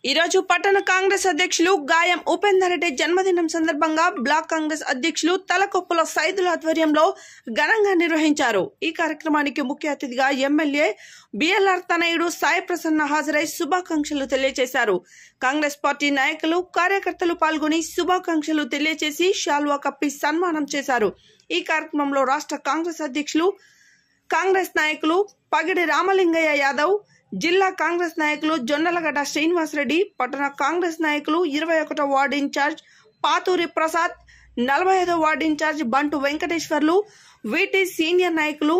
ఈ రోజు పట్టణ కాంగ్రెస్ అధ్యక్షులు గాయం ఉపేందర్ రెడ్డి జన్మదినం సందర్భంగా బ్లాక్ కాంగ్రెస్ అధ్యక్షులు తలకొప్పుల సైదుల ఆధ్వర్యంలో ఘనంగా నిర్వహించారు। ఈ కార్యక్రమానికి ముఖ్య అతిథిగా ఎమ్మెల్యే బిఎల్ఆర్ తనయుడు సాయి ప్రసన్న హాజరై శుభాకాంక్షలు తెలియజేశారు। కాంగ్రెస్ పార్టీ నాయకులు కార్యకర్తలు పాల్గొని శుభాకాంక్షలు తెలియజేసి శాల్వా కప్పి సన్మానం చేశారు। ఈ కార్యక్రమంలో రాష్ట్ర కాంగ్రెస్ అధ్యక్షులు కాంగ్రెస్ నాయకులు పగిడి రామలింగయ్య యాదవ్, జిల్లా కాంగ్రెస్ నాయకులు జొన్నలగడ్డ శ్రీనివాస్ రెడ్డి, పట్టణ కాంగ్రెస్ నాయకులు 21వ వార్డు ఇన్ఛార్జ్ పాతూరి ప్రసాద్, 45వ వార్డు ఇన్ఛార్జ్ బంటు వెంకటేశ్వర్లు, వీటీ సీనియర్ నాయకులు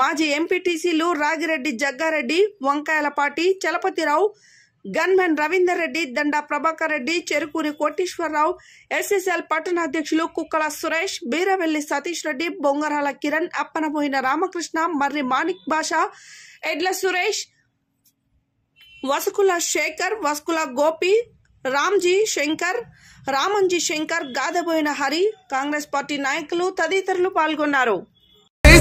మాజీ ఎంపీటీసీలు రాగిరెడ్డి జగ్గారెడ్డి, వంకాయలపాటి చలపతిరావు, గన్మెన్ రవీందర్ రెడ్డి, దండా ప్రభాకర్ రెడ్డి, చెరుకూరి కోటేశ్వరరావు, ఎస్ఎస్ఎల్ పట్టణ అధ్యక్షులు కుక్కల సురేష్, బీరవెల్లి సతీష్ రెడ్డి, బొంగరాల కిరణ్, అప్పనబోయిన రామకృష్ణ, మర్రి మాణిక్ బాషా, ఎడ్ల సురేష్, వసుకుల శేఖర్, వసుకుల గోపి, రామ్జీ శంకర్, రామంజీ శంకర్, గాదబోయిన హరి, కాంగ్రెస్ పార్టీ నాయకులు తదితరులు పాల్గొన్నారు।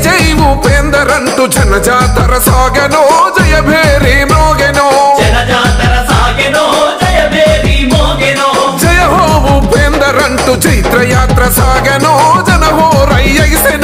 జై ఉపేందర్ అంటూ జనజాతర సాగెనో, జయభేరి మోగెనో, జనజాతర సాగెనో, జయభేరి మోగెనో, జయ హో ఉపేందర్ అంటూ చైత్రయాత్ర సాగెనో, జనహో రయ్యైసె